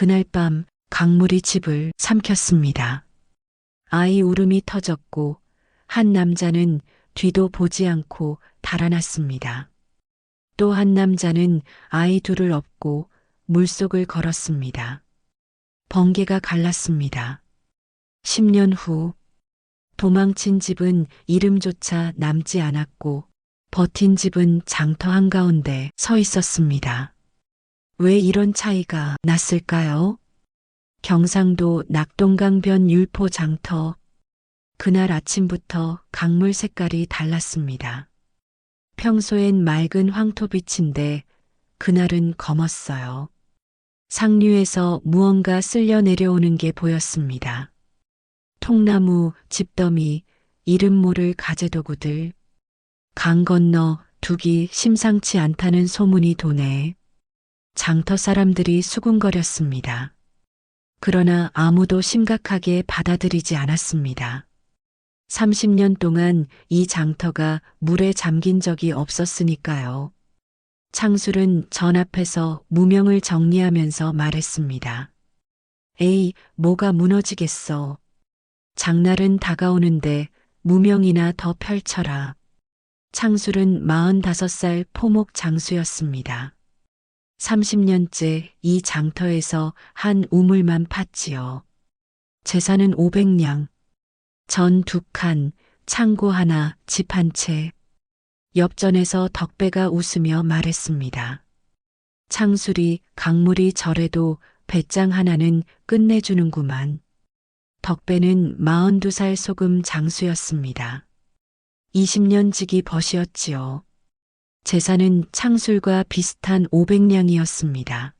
그날 밤 강물이 집을 삼켰습니다. 아이 울음이 터졌고 한 남자는 뒤도 보지 않고 달아났습니다. 또 한 남자는 아이 둘을 업고 물속을 걸었습니다. 번개가 갈랐습니다. 10년 후 도망친 집은 이름조차 남지 않았고 버틴 집은 장터 한가운데 서 있었습니다. 왜 이런 차이가 났을까요? 경상도 낙동강변 율포 장터. 그날 아침부터 강물 색깔이 달랐습니다. 평소엔 맑은 황토빛인데 그날은 검었어요. 상류에서 무언가 쓸려 내려오는 게 보였습니다. 통나무, 집더미, 이름 모를 가재도구들. 강 건너 두기 심상치 않다는 소문이 도네. 장터 사람들이 수군거렸습니다. 그러나 아무도 심각하게 받아들이지 않았습니다. 30년 동안 이 장터가 물에 잠긴 적이 없었으니까요. 창술은 전 앞에서 무명을 정리하면서 말했습니다. 에이, 뭐가 무너지겠어. 장날은 다가오는데 무명이나 더 펼쳐라. 창술은 45살 포목 장수였습니다. 30년째 이 장터에서 한 우물만 팠지요. 재산은 500냥, 전 2칸, 창고 하나, 집 한 채. 옆전에서 덕배가 웃으며 말했습니다. 창술이 강물이 저래도 배짱 하나는 끝내주는구만. 덕배는 42살 소금 장수였습니다. 20년 지기 벗이었지요. 재산은 창술과 비슷한 500냥이었습니다.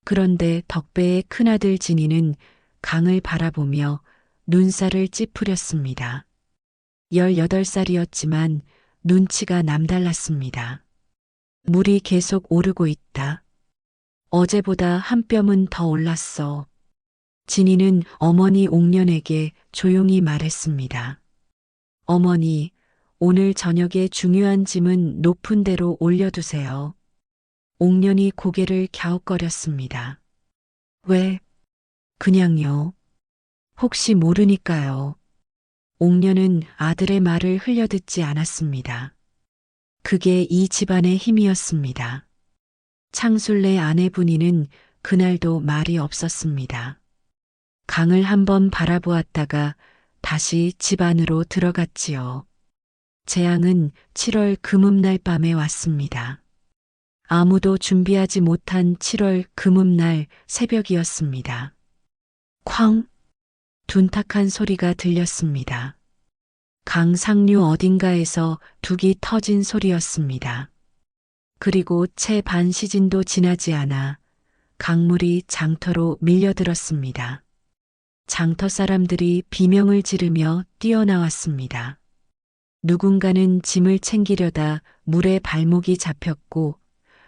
그런데 덕배의 큰아들 진이는 강을 바라보며 눈살을 찌푸렸습니다. 18살이었지만 눈치가 남달랐습니다. 물이 계속 오르고 있다. 어제보다 한 뼘은 더 올랐어. 진이는 어머니 옥년에게 조용히 말했습니다. 어머니, 오늘 저녁에 중요한 짐은 높은 데로 올려두세요. 옥년이 고개를 갸웃거렸습니다. 왜? 그냥요. 혹시 모르니까요. 옥년은 아들의 말을 흘려듣지 않았습니다. 그게 이 집안의 힘이었습니다. 창술네 아내 분이는 그날도 말이 없었습니다. 강을 한번 바라보았다가 다시 집 안으로 들어갔지요. 재앙은 7월 금음날 밤에 왔습니다. 아무도 준비하지 못한 7월 금음날 새벽이었습니다. 쾅! 둔탁한 소리가 들렸습니다. 강 상류 어딘가에서 둑이 터진 소리였습니다. 그리고 채 반 시진도 지나지 않아 강물이 장터로 밀려들었습니다. 장터 사람들이 비명을 지르며 뛰어나왔습니다. 누군가는 짐을 챙기려다 물에 발목이 잡혔고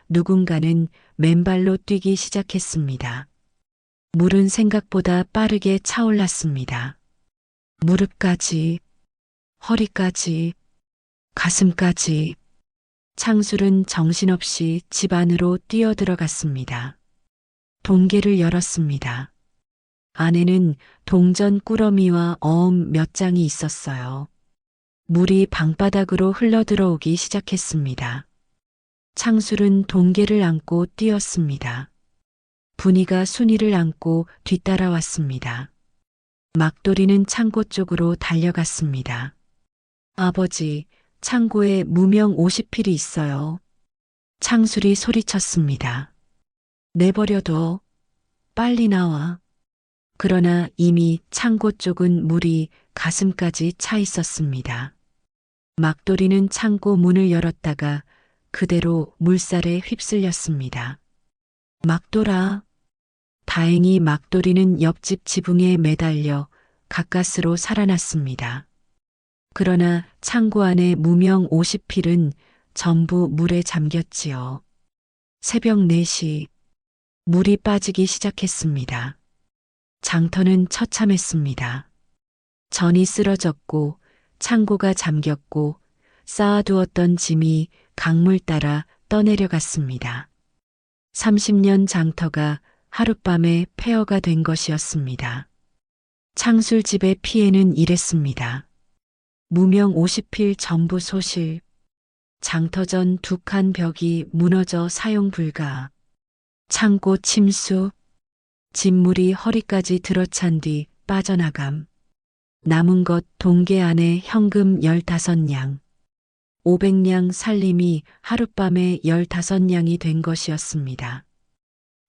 누군가는 맨발로 뛰기 시작했습니다. 물은 생각보다 빠르게 차올랐습니다. 무릎까지, 허리까지, 가슴까지. 창술은 정신없이 집 안으로 뛰어들어갔습니다. 동계를 열었습니다. 안에는 동전 꾸러미와 어음 몇 장이 있었어요. 물이 방바닥으로 흘러들어오기 시작했습니다. 창술은 동계를 안고 뛰었습니다. 분이가 순이를 안고 뒤따라왔습니다. 막돌이는 창고 쪽으로 달려갔습니다. 아버지, 창고에 무명 50필이 있어요. 창술이 소리쳤습니다. 내버려둬. 빨리 나와. 그러나 이미 창고 쪽은 물이 가슴까지 차 있었습니다. 막돌이는 창고 문을 열었다가 그대로 물살에 휩쓸렸습니다. 막돌아. 다행히 막돌이는 옆집 지붕에 매달려 가까스로 살아났습니다. 그러나 창고 안에 무명 50필은 전부 물에 잠겼지요. 새벽 4시 물이 빠지기 시작했습니다. 장터는 처참했습니다. 전이 쓰러졌고 창고가 잠겼고 쌓아두었던 짐이 강물 따라 떠내려갔습니다. 30년 장터가 하룻밤에 폐허가 된 것이었습니다. 창술집의 피해는 이랬습니다. 무명 50필 전부 소실, 장터전 2칸 벽이 무너져 사용 불가, 창고 침수, 진물이 허리까지 들어찬 뒤 빠져나감, 남은 것 동계 안에 현금 15냥, 500냥 살림이 하룻밤에 15냥이 된 것이었습니다.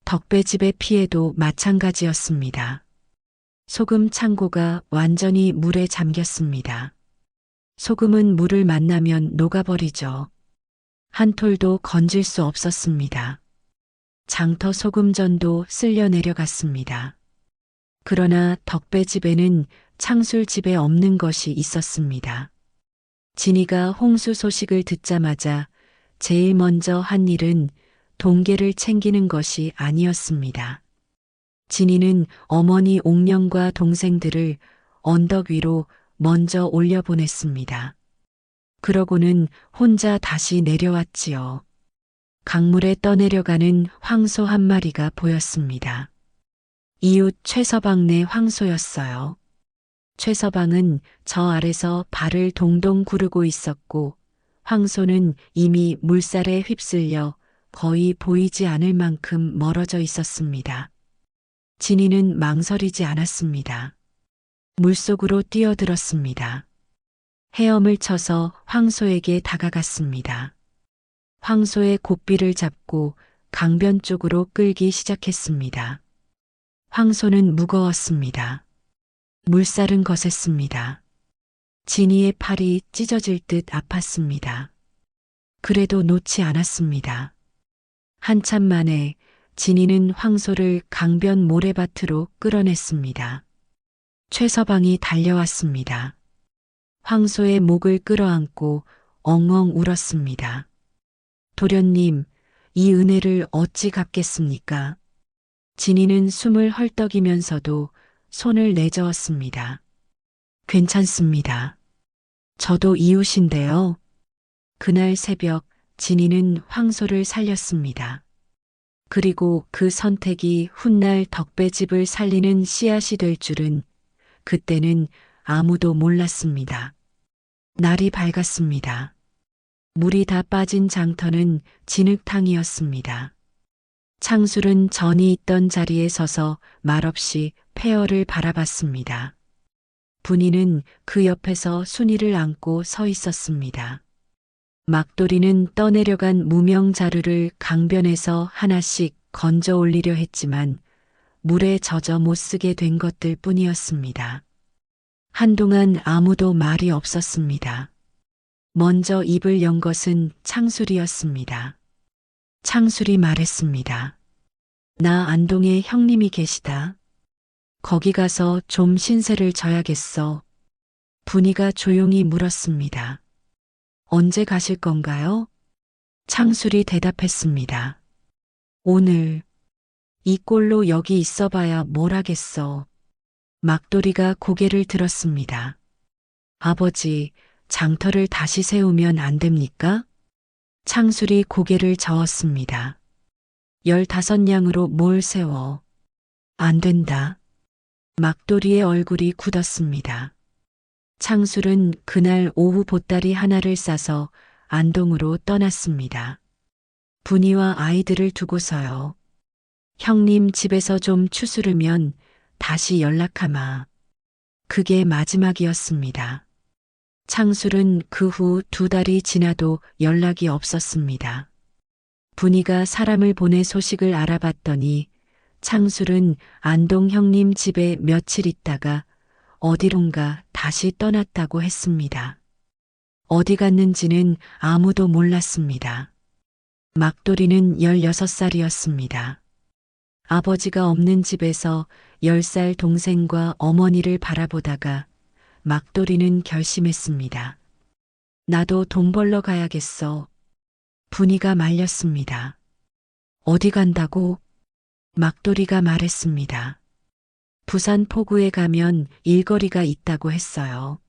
덕배집의 피해도 마찬가지였습니다. 소금 창고가 완전히 물에 잠겼습니다. 소금은 물을 만나면 녹아버리죠. 한 톨도 건질 수 없었습니다. 장터 소금전도 쓸려 내려갔습니다. 그러나 덕배집에는 창술집에 없는 것이 있었습니다. 진이가 홍수 소식을 듣자마자 제일 먼저 한 일은 동계를 챙기는 것이 아니었습니다. 진이는 어머니 옥령과 동생들을 언덕 위로 먼저 올려보냈습니다. 그러고는 혼자 다시 내려왔지요. 강물에 떠내려가는 황소 한 마리가 보였습니다. 이웃 최서방네 황소였어요. 최서방은 저 아래서 발을 동동 구르고 있었고 황소는 이미 물살에 휩쓸려 거의 보이지 않을 만큼 멀어져 있었습니다. 진이는 망설이지 않았습니다. 물속으로 뛰어들었습니다. 헤엄을 쳐서 황소에게 다가갔습니다. 황소의 고삐를 잡고 강변 쪽으로 끌기 시작했습니다. 황소는 무거웠습니다. 물살은 거셌습니다. 진이의 팔이 찢어질 듯 아팠습니다. 그래도 놓지 않았습니다. 한참 만에 진이는 황소를 강변 모래밭으로 끌어냈습니다. 최서방이 달려왔습니다. 황소의 목을 끌어안고 엉엉 울었습니다. 도련님, 이 은혜를 어찌 갚겠습니까? 진이는 숨을 헐떡이면서도 손을 내저었습니다. 괜찮습니다. 저도 이웃인데요. 그날 새벽 진이는 황소를 살렸습니다. 그리고 그 선택이 훗날 덕배집을 살리는 씨앗이 될 줄은 그때는 아무도 몰랐습니다. 날이 밝았습니다. 물이 다 빠진 장터는 진흙탕이었습니다. 창술은 전이 있던 자리에 서서 말없이 폐허를 바라봤습니다. 분이는 그 옆에서 순이를 안고 서 있었습니다. 막돌이는 떠내려간 무명 자루를 강변에서 하나씩 건져 올리려 했지만 물에 젖어 못 쓰게 된 것들 뿐이었습니다. 한동안 아무도 말이 없었습니다. 먼저 입을 연 것은 창술이었습니다. 창술이 말했습니다. 나 안동에 형님이 계시다. 거기 가서 좀 신세를 져야겠어. 분이가 조용히 물었습니다. 언제 가실 건가요? 창술이 대답했습니다. 오늘. 이 꼴로 여기 있어봐야 뭘 하겠어. 막돌이가 고개를 들었습니다. 아버지, 장터를 다시 세우면 안 됩니까? 창술이 고개를 저었습니다. 15냥으로 뭘 세워. 안 된다. 막돌이의 얼굴이 굳었습니다. 창술은 그날 오후 보따리 하나를 싸서 안동으로 떠났습니다. 분이와 아이들을 두고서요. 형님 집에서 좀 추스르면 다시 연락하마. 그게 마지막이었습니다. 창술은 그 후 2달이 지나도 연락이 없었습니다. 분이가 사람을 보내 소식을 알아봤더니 창술은 안동 형님 집에 며칠 있다가 어디론가 다시 떠났다고 했습니다. 어디 갔는지는 아무도 몰랐습니다. 막돌이는 16살이었습니다. 아버지가 없는 집에서 10살 동생과 어머니를 바라보다가 막돌이는 결심했습니다. 나도 돈 벌러 가야겠어. 분이가 말렸습니다. 어디 간다고? 막돌이가 말했습니다. 부산 포구에 가면 일거리가 있다고 했어요.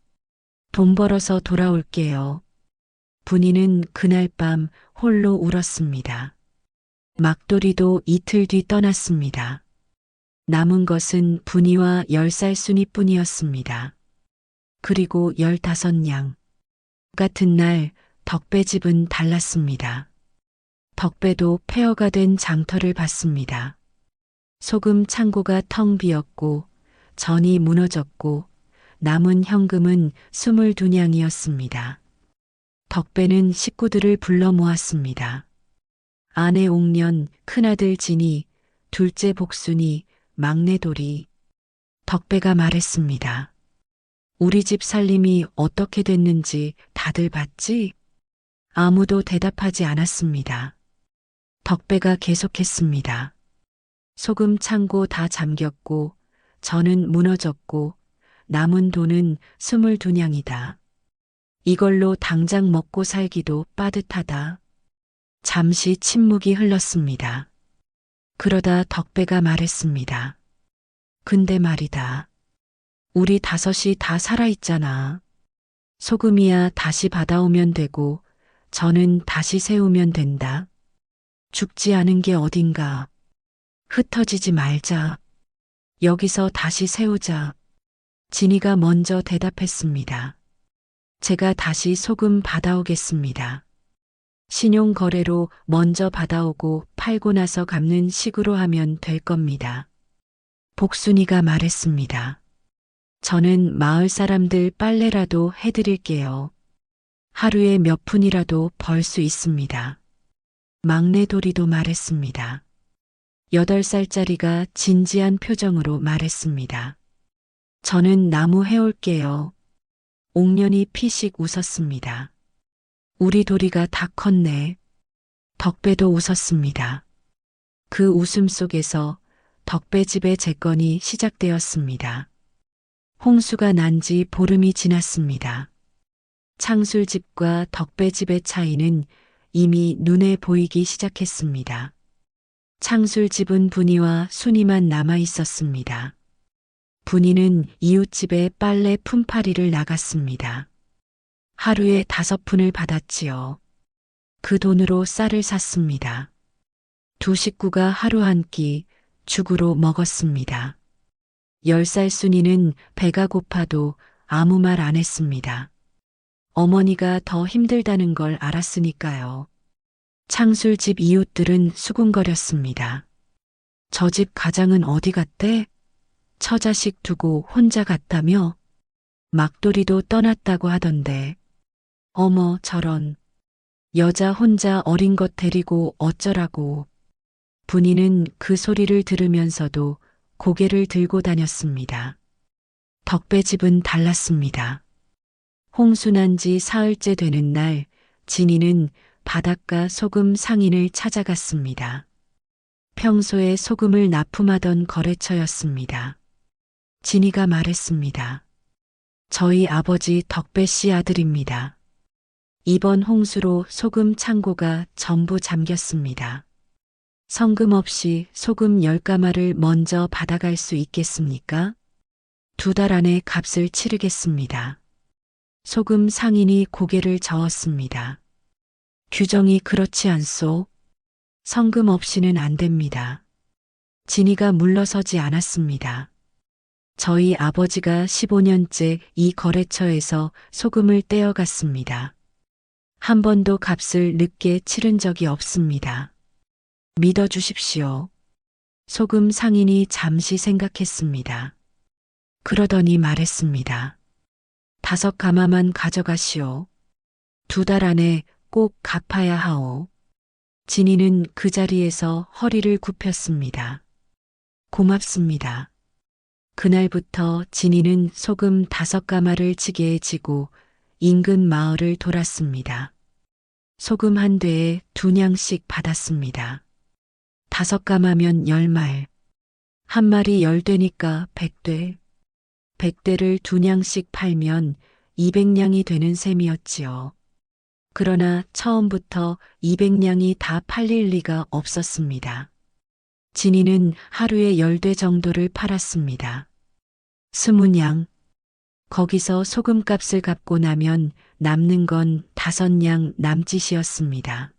돈 벌어서 돌아올게요. 분이는 그날 밤 홀로 울었습니다. 막돌이도 이틀 뒤 떠났습니다. 남은 것은 분이와 10쌀순이뿐이었습니다. 그리고 15냥. 같은 날 덕배집은 달랐습니다. 덕배도 폐허가 된 장터를 봤습니다. 소금 창고가 텅 비었고 전이 무너졌고 남은 현금은 22냥이었습니다. 덕배는 식구들을 불러 모았습니다. 아내 옥년, 큰아들 진이, 둘째 복순이, 막내 돌이. 덕배가 말했습니다. 우리 집 살림이 어떻게 됐는지 다들 봤지? 아무도 대답하지 않았습니다. 덕배가 계속했습니다. 소금 창고 다 잠겼고 전은 무너졌고 남은 돈은 22냥이다. 이걸로 당장 먹고 살기도 빠듯하다. 잠시 침묵이 흘렀습니다. 그러다 덕배가 말했습니다. 근데 말이다. 우리 다섯이 다 살아있잖아. 소금이야 다시 받아오면 되고 저는 다시 세우면 된다. 죽지 않은 게 어딘가. 흩어지지 말자. 여기서 다시 세우자. 진이가 먼저 대답했습니다. 제가 다시 소금 받아오겠습니다. 신용거래로 먼저 받아오고 팔고 나서 갚는 식으로 하면 될 겁니다. 복순이가 말했습니다. 저는 마을 사람들 빨래라도 해드릴게요. 하루에 몇 푼이라도 벌 수 있습니다. 막내 도리도 말했습니다. 8살짜리가 진지한 표정으로 말했습니다. 저는 나무 해올게요. 옥년이 피식 웃었습니다. 우리 도리가 다 컸네. 덕배도 웃었습니다. 그 웃음 속에서 덕배 집의 재건이 시작되었습니다. 홍수가 난 지 보름이 지났습니다. 창술집과 덕배집의 차이는 이미 눈에 보이기 시작했습니다. 창술집은 분이와 순이만 남아 있었습니다. 분이는 이웃집에 빨래 품팔이를 나갔습니다. 하루에 5푼을 받았지요. 그 돈으로 쌀을 샀습니다. 두 식구가 하루 한 끼 죽으로 먹었습니다. 10살 순이는 배가 고파도 아무 말 안 했습니다. 어머니가 더 힘들다는 걸 알았으니까요. 창술집 이웃들은 수군거렸습니다. 저 집 가장은 어디 갔대? 처자식 두고 혼자 갔다며? 막돌이도 떠났다고 하던데. 어머 저런. 여자 혼자 어린 것 데리고 어쩌라고. 분이는 그 소리를 들으면서도 고개를 들고 다녔습니다. 덕배 집은 달랐습니다. 홍수난 지 사흘째 되는 날 진이는 바닷가 소금 상인을 찾아갔습니다. 평소에 소금을 납품하던 거래처였습니다. 진이가 말했습니다. 저희 아버지 덕배 씨 아들입니다. 이번 홍수로 소금 창고가 전부 잠겼습니다. 성금 없이 소금 10가마를 먼저 받아갈 수 있겠습니까? 2달 안에 값을 치르겠습니다. 소금 상인이 고개를 저었습니다. 규정이 그렇지 않소? 성금 없이는 안 됩니다. 진이가 물러서지 않았습니다. 저희 아버지가 15년째 이 거래처에서 소금을 떼어갔습니다. 한 번도 값을 늦게 치른 적이 없습니다. 믿어주십시오. 소금 상인이 잠시 생각했습니다. 그러더니 말했습니다. 5가마만 가져가시오. 2달 안에 꼭 갚아야 하오. 진이는 그 자리에서 허리를 굽혔습니다. 고맙습니다. 그날부터 진이는 소금 5가마를 지게에 지고 인근 마을을 돌았습니다. 소금 한 대에 2냥씩 받았습니다. 5가마면 10말. 한 마리 10대니까 100대. 100대를 2냥씩 팔면 200냥이 되는 셈이었지요. 그러나 처음부터 200냥이 다 팔릴 리가 없었습니다. 진이는 하루에 10대 정도를 팔았습니다. 20냥. 거기서 소금값을 갚고 나면 남는 건 5냥 남짓이었습니다.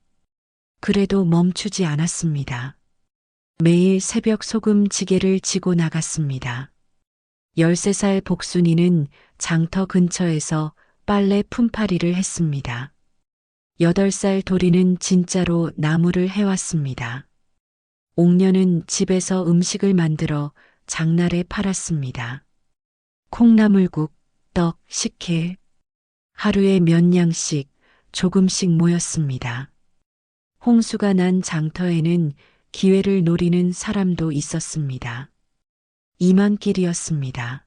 그래도 멈추지 않았습니다. 매일 새벽 소금지게를 지고 나갔습니다. 13살 복순이는 장터 근처에서 빨래 품팔이를 했습니다. 8살 도리는 진짜로 나무를 해왔습니다. 옥녀는 집에서 음식을 만들어 장날에 팔았습니다. 콩나물국, 떡, 식혜. 하루에 몇 양씩 조금씩 모였습니다. 홍수가 난 장터에는 기회를 노리는 사람도 있었습니다. 이만길이었습니다.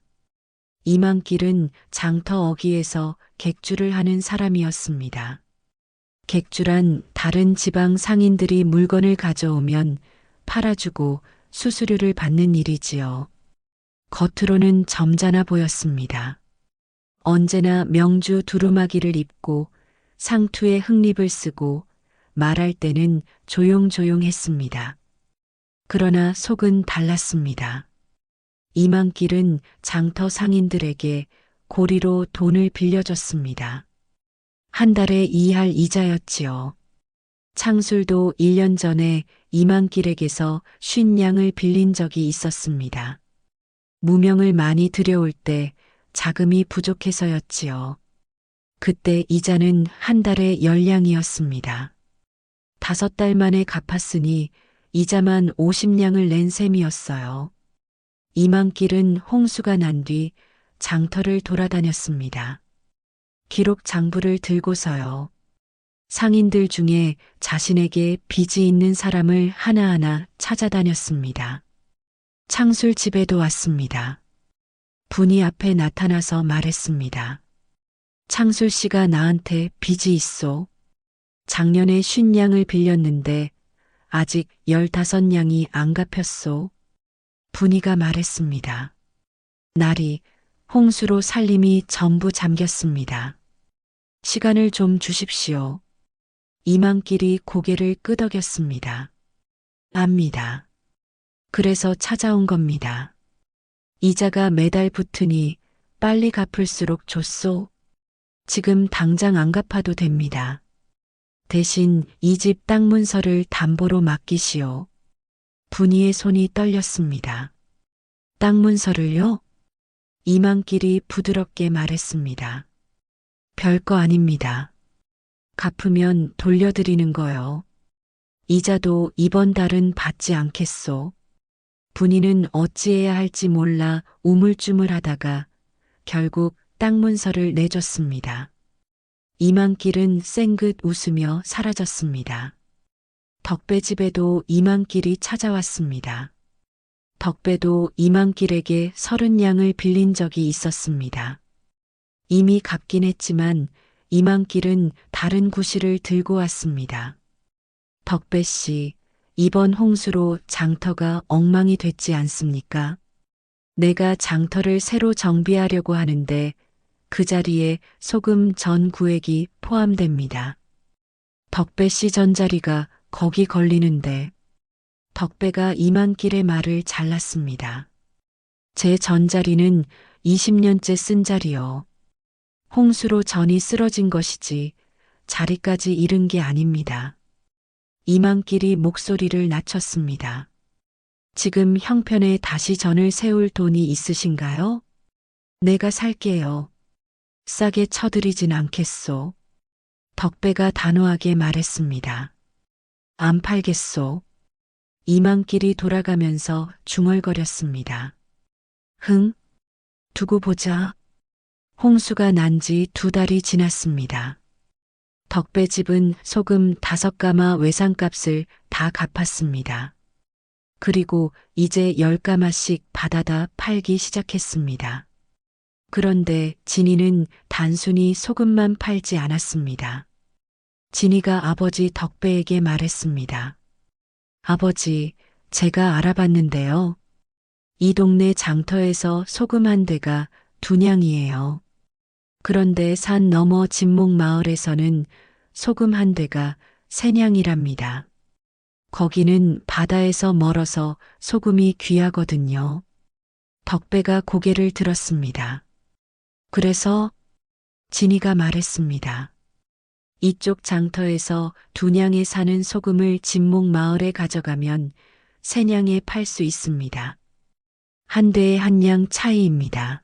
이만길은 장터 어귀에서 객주를 하는 사람이었습니다. 객주란 다른 지방 상인들이 물건을 가져오면 팔아주고 수수료를 받는 일이지요. 겉으로는 점잖아 보였습니다. 언제나 명주 두루마기를 입고 상투에 흑립을 쓰고 말할 때는 조용조용했습니다. 그러나 속은 달랐습니다. 이만길은 장터 상인들에게 고리로 돈을 빌려줬습니다. 한 달에 2할 이자였지요. 창술도 1년 전에 이만길에게서 50냥을 빌린 적이 있었습니다. 무명을 많이 들여올 때 자금이 부족해서였지요. 그때 이자는 한 달에 10냥이었습니다. 5달 만에 갚았으니 이자만 50냥을 낸 셈이었어요. 이만길은 홍수가 난 뒤 장터를 돌아다녔습니다. 기록 장부를 들고서요. 상인들 중에 자신에게 빚이 있는 사람을 하나하나 찾아다녔습니다. 창술 집에도 왔습니다. 분이 앞에 나타나서 말했습니다. 창술 씨가 나한테 빚이 있소. 작년에 50냥을 빌렸는데 아직 15냥이 안 갚였소. 분이가 말했습니다. 날이 홍수로 살림이 전부 잠겼습니다. 시간을 좀 주십시오. 이만길이 고개를 끄덕였습니다. 압니다. 그래서 찾아온 겁니다. 이자가 매달 붙으니 빨리 갚을수록 좋소. 지금 당장 안 갚아도 됩니다. 대신 이 집 땅 문서를 담보로 맡기시오. 분이의 손이 떨렸습니다. 땅 문서를요? 이만길이 부드럽게 말했습니다. 별거 아닙니다. 갚으면 돌려드리는 거요. 이자도 이번 달은 받지 않겠소. 분이는 어찌해야 할지 몰라 우물쭈물하다가 결국 땅 문서를 내줬습니다. 이만길은 쌩긋 웃으며 사라졌습니다. 덕배 집에도 이만길이 찾아왔습니다. 덕배도 이만길에게 30냥을 빌린 적이 있었습니다. 이미 갚긴 했지만 이만길은 다른 구실을 들고 왔습니다. 덕배 씨, 이번 홍수로 장터가 엉망이 됐지 않습니까? 내가 장터를 새로 정비하려고 하는데 그 자리에 소금 전 구액이 포함됩니다. 덕배 씨 전자리가 거기 걸리는데 덕배가 이만길의 말을 잘랐습니다. 제 전자리는 20년째 쓴 자리요. 홍수로 전이 쓰러진 것이지 자리까지 잃은 게 아닙니다. 이만길이 목소리를 낮췄습니다. 지금 형편에 다시 전을 세울 돈이 있으신가요? 내가 살게요. 싸게 쳐드리진 않겠소. 덕배가 단호하게 말했습니다. 안 팔겠소. 이만길이 돌아가면서 중얼거렸습니다. 흥, 두고 보자. 홍수가 난 지 2달이 지났습니다. 덕배 집은 소금 5가마 외상값을 다 갚았습니다. 그리고 이제 10가마씩 받아다 팔기 시작했습니다. 그런데 진이는 단순히 소금만 팔지 않았습니다. 진이가 아버지 덕배에게 말했습니다. 아버지, 제가 알아봤는데요. 이 동네 장터에서 소금 한 대가 2냥이에요. 그런데 산 너머 진목마을에서는 소금 한 대가 3냥이랍니다. 거기는 바다에서 멀어서 소금이 귀하거든요. 덕배가 고개를 들었습니다. 그래서 진이가 말했습니다. 이쪽 장터에서 2냥에 사는 소금을 진목마을에 가져가면 세냥에 팔 수 있습니다. 한 대에 한 냥 차이입니다.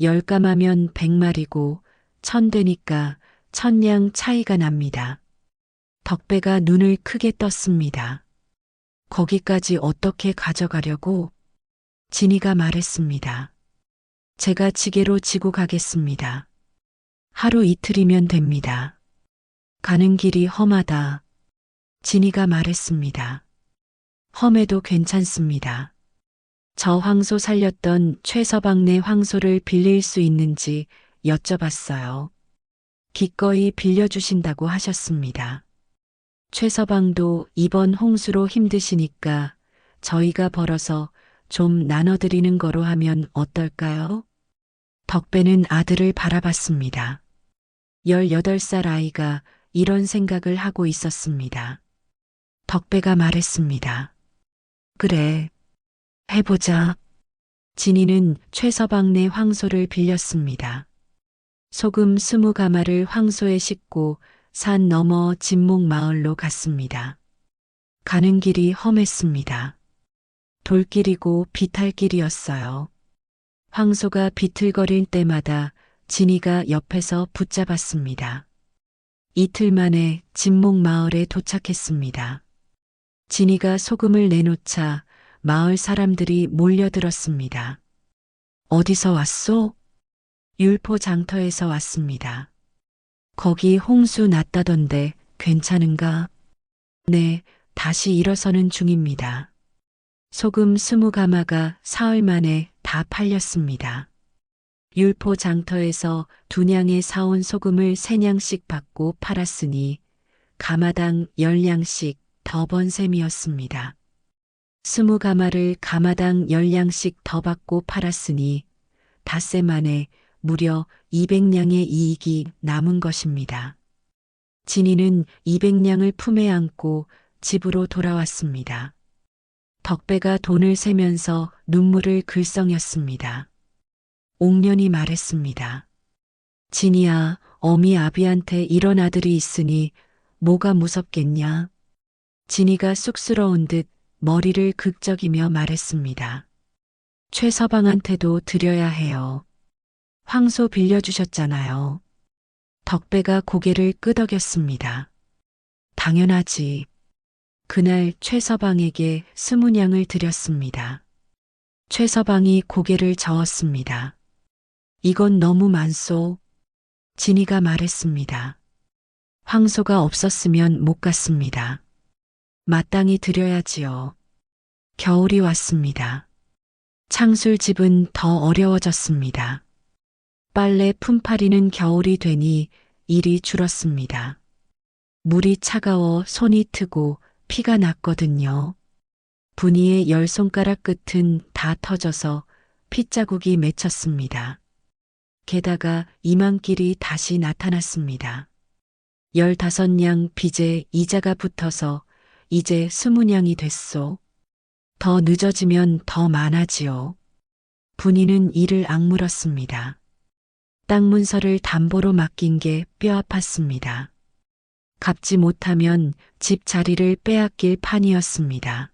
10감하면 100마리고 1000대니까 1000냥 차이가 납니다. 덕배가 눈을 크게 떴습니다. 거기까지 어떻게 가져가려고? 진이가 말했습니다. 제가 지게로 지고 가겠습니다. 하루 이틀이면 됩니다. 가는 길이 험하다. 진이가 말했습니다. 험해도 괜찮습니다. 저 황소 살렸던 최서방네 황소를 빌릴 수 있는지 여쭤봤어요. 기꺼이 빌려주신다고 하셨습니다. 최서방도 이번 홍수로 힘드시니까 저희가 벌어서 좀 나눠드리는 거로 하면 어떨까요? 덕배는 아들을 바라봤습니다. 18살 아이가 이런 생각을 하고 있었습니다. 덕배가 말했습니다. 그래, 해보자. 진이는 최서방네 황소를 빌렸습니다. 소금 20가마를 황소에 싣고 산 너머 진목 마을로 갔습니다. 가는 길이 험했습니다. 돌길이고 비탈길이었어요. 황소가 비틀거릴 때마다 진이가 옆에서 붙잡았습니다. 이틀 만에 진목 마을에 도착했습니다. 진이가 소금을 내놓자 마을 사람들이 몰려들었습니다. 어디서 왔소? 율포 장터에서 왔습니다. 거기 홍수 났다던데 괜찮은가? 네, 다시 일어서는 중입니다. 소금 20가마가 사흘 만에 다 팔렸습니다. 율포 장터에서 2냥에 사온 소금을 3냥씩 받고 팔았으니 가마당 10냥씩 더 번 셈이었습니다. 20가마를 가마당 10냥씩 더 받고 팔았으니 닷새 만에 무려 200냥의 이익이 남은 것입니다. 진이는 200냥을 품에 안고 집으로 돌아왔습니다. 덕배가 돈을 세면서 눈물을 글썽였습니다. 옥년이 말했습니다. 진이야, 어미 아비한테 이런 아들이 있으니 뭐가 무섭겠냐? 진이가 쑥스러운 듯 머리를 극적이며 말했습니다. 최서방한테도 드려야 해요. 황소 빌려주셨잖아요. 덕배가 고개를 끄덕였습니다. 당연하지. 그날 최서방에게 20냥을 드렸습니다. 최서방이 고개를 저었습니다. 이건 너무 많소. 진이가 말했습니다. 황소가 없었으면 못 갔습니다. 마땅히 드려야지요. 겨울이 왔습니다. 창술집은 더 어려워졌습니다. 빨래 품팔이는 겨울이 되니 일이 줄었습니다. 물이 차가워 손이 트고 피가 났거든요. 분이의 10손가락 끝은 다 터져서 핏자국이 맺혔습니다. 게다가 이만길이 다시 나타났습니다. 15냥 빚에 이자가 붙어서 이제 20냥이 됐소. 더 늦어지면 더 많아지요. 분이는 이를 악물었습니다. 땅 문서를 담보로 맡긴 게 뼈 아팠습니다. 갚지 못하면 집 자리를 빼앗길 판이었습니다.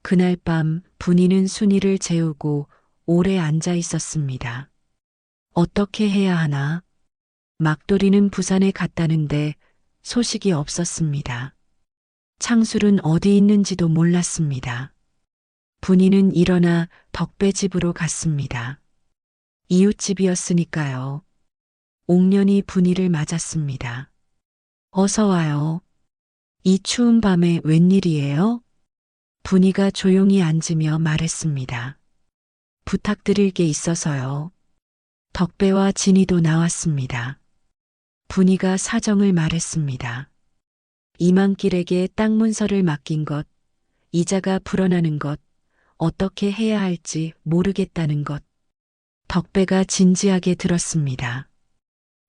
그날 밤 분이는 순이를 재우고 오래 앉아 있었습니다. 어떻게 해야 하나? 막돌이는 부산에 갔다는데 소식이 없었습니다. 창술은 어디 있는지도 몰랐습니다. 분이는 일어나 덕배 집으로 갔습니다. 이웃집이었으니까요. 옥년이 분이를 맞았습니다. 어서 와요. 이 추운 밤에 웬일이에요? 분이가 조용히 앉으며 말했습니다. 부탁드릴 게 있어서요. 덕배와 진이도 나왔습니다. 분이가 사정을 말했습니다. 이만길에게 땅 문서를 맡긴 것, 이자가 불어나는 것, 어떻게 해야 할지 모르겠다는 것. 덕배가 진지하게 들었습니다.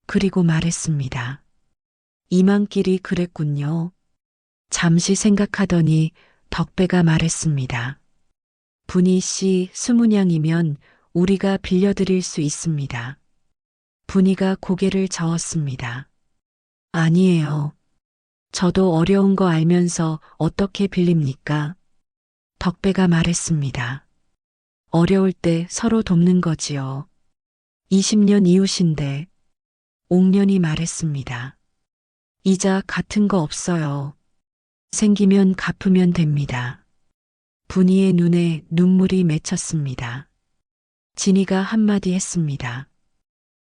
그리고 말했습니다. 이만길이 그랬군요. 잠시 생각하더니 덕배가 말했습니다. 분이 씨 20냥이면 우리가 빌려드릴 수 있습니다. 분이가 고개를 저었습니다. 아니에요. 저도 어려운 거 알면서 어떻게 빌립니까? 덕배가 말했습니다. 어려울 때 서로 돕는 거지요. 20년 이웃인데 옥년이 말했습니다. 이자 같은 거 없어요. 생기면 갚으면 됩니다. 분이의 눈에 눈물이 맺혔습니다. 진이가 한마디 했습니다.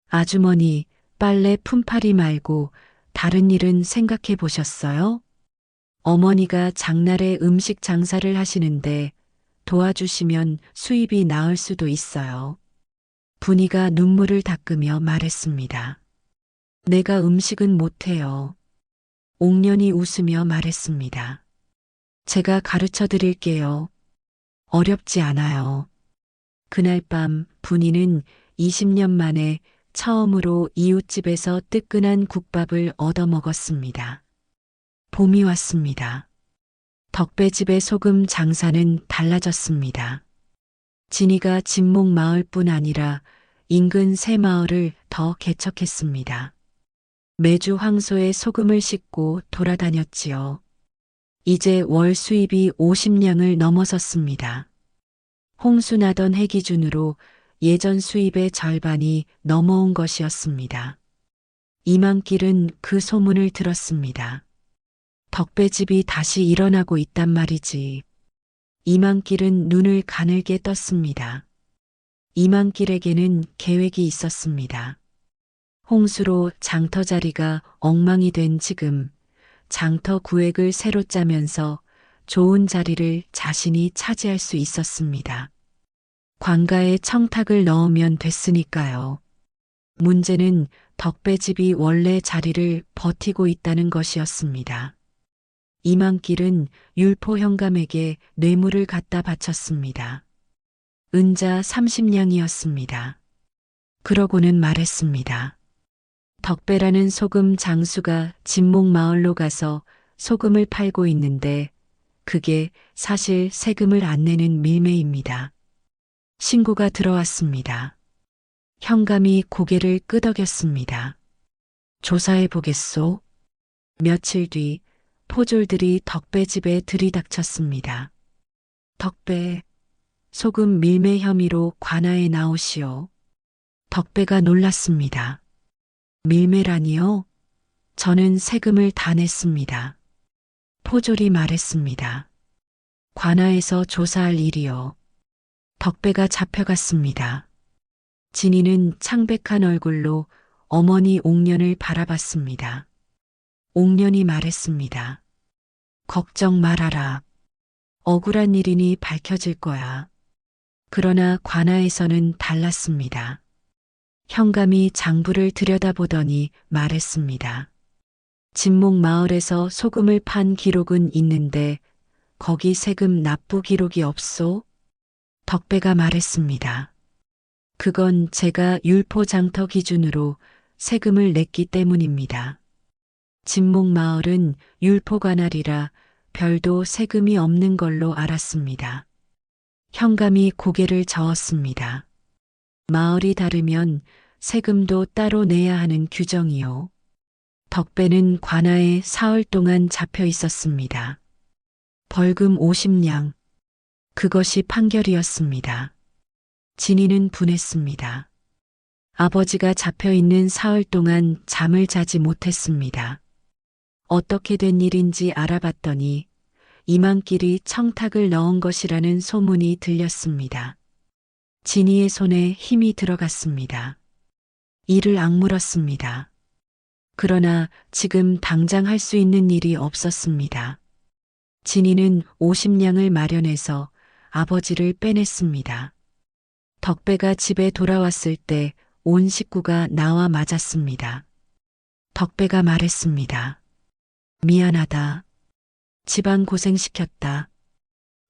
아주머니, 빨래 품팔이 말고 다른 일은 생각해 보셨어요? 어머니가 장날에 음식 장사를 하시는데 도와주시면 수입이 나을 수도 있어요. 분이가 눈물을 닦으며 말했습니다. 내가 음식은 못해요. 옥년이 웃으며 말했습니다. 제가 가르쳐 드릴게요. 어렵지 않아요. 그날 밤 분이는 20년 만에 처음으로 이웃집에서 뜨끈한 국밥을 얻어먹었습니다. 봄이 왔습니다. 덕배집의 소금 장사는 달라졌습니다. 진이가 진목 마을뿐 아니라 인근 새 마을을 더 개척했습니다. 매주 황소에 소금을 싣고 돌아다녔지요. 이제 월 수입이 50냥을 넘어섰습니다. 홍수나던 해 기준으로 예전 수입의 절반이 넘어온 것이었습니다. 이만길은 그 소문을 들었습니다. 덕배집이 다시 일어나고 있단 말이지. 이만길은 눈을 가늘게 떴습니다. 이만길에게는 계획이 있었습니다. 홍수로 장터 자리가 엉망이 된 지금 장터 구획을 새로 짜면서 좋은 자리를 자신이 차지할 수 있었습니다. 관가에 청탁을 넣으면 됐으니까요. 문제는 덕배집이 원래 자리를 버티고 있다는 것이었습니다. 이만길은 율포 현감에게 뇌물을 갖다 바쳤습니다. 은자 30냥이었습니다. 그러고는 말했습니다. 덕배라는 소금 장수가 진목 마을로 가서 소금을 팔고 있는데 그게 사실 세금을 안 내는 밀매입니다. 신고가 들어왔습니다. 현감이 고개를 끄덕였습니다. 조사해 보겠소. 며칠 뒤 포졸들이 덕배 집에 들이닥쳤습니다. 덕배, 소금 밀매 혐의로 관아에 나오시오. 덕배가 놀랐습니다. 밀매라니요? 저는 세금을 다 냈습니다. 포졸이 말했습니다. 관아에서 조사할 일이요. 덕배가 잡혀갔습니다. 진이는 창백한 얼굴로 어머니 옥년을 바라봤습니다. 옥년이 말했습니다. 걱정 말아라. 억울한 일이니 밝혀질 거야. 그러나 관아에서는 달랐습니다. 현감이 장부를 들여다보더니 말했습니다. 진목 마을에서 소금을 판 기록은 있는데 거기 세금 납부 기록이 없소? 덕배가 말했습니다. 그건 제가 율포 장터 기준으로 세금을 냈기 때문입니다. 진목 마을은 율포 관할이라 별도 세금이 없는 걸로 알았습니다. 현감이 고개를 저었습니다. 마을이 다르면 세금도 따로 내야 하는 규정이요. 덕배는 관아에 사흘 동안 잡혀 있었습니다. 벌금 50냥. 그것이 판결이었습니다. 진이는 분했습니다. 아버지가 잡혀 있는 사흘 동안 잠을 자지 못했습니다. 어떻게 된 일인지 알아봤더니 이만길이 청탁을 넣은 것이라는 소문이 들렸습니다. 진이의 손에 힘이 들어갔습니다. 이를 악물었습니다. 그러나 지금 당장 할 수 있는 일이 없었습니다. 진이는 50냥을 마련해서 아버지를 빼냈습니다. 덕배가 집에 돌아왔을 때 온 식구가 나와 맞았습니다. 덕배가 말했습니다. 미안하다. 집안 고생시켰다.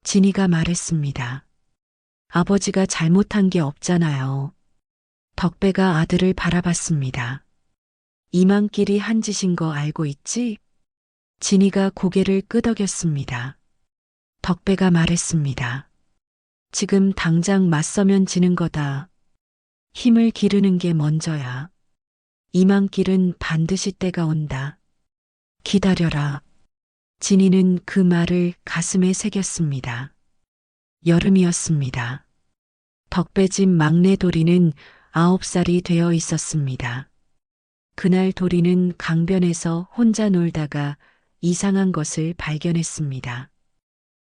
진이가 말했습니다. 아버지가 잘못한 게 없잖아요. 덕배가 아들을 바라봤습니다. 이만길이 한 짓인 거 알고 있지? 진이가 고개를 끄덕였습니다. 덕배가 말했습니다. 지금 당장 맞서면 지는 거다. 힘을 기르는 게 먼저야. 이만길은 반드시 때가 온다. 기다려라. 진이는 그 말을 가슴에 새겼습니다. 여름이었습니다. 덕배집 막내 도리는 9살이 되어 있었습니다. 그날 도리는 강변에서 혼자 놀다가 이상한 것을 발견했습니다.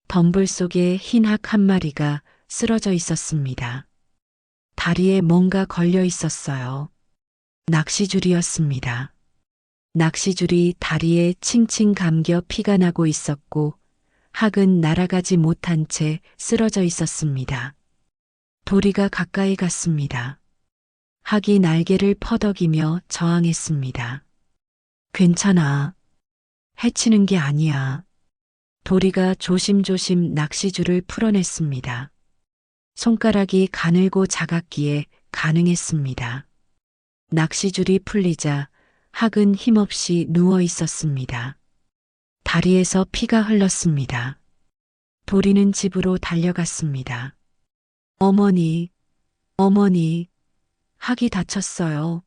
덤불 속에 흰 학 한 마리가 쓰러져 있었습니다. 다리에 뭔가 걸려 있었어요. 낚시줄이었습니다. 낚시줄이 다리에 칭칭 감겨 피가 나고 있었고 학은 날아가지 못한 채 쓰러져 있었습니다. 도리가 가까이 갔습니다. 학이 날개를 퍼덕이며 저항했습니다. 괜찮아. 해치는 게 아니야. 도리가 조심조심 낚시줄을 풀어냈습니다. 손가락이 가늘고 작았기에 가능했습니다. 낚시줄이 풀리자 학은 힘없이 누워 있었습니다. 다리에서 피가 흘렀습니다. 도리는 집으로 달려갔습니다. 어머니, 어머니, 학이 다쳤어요.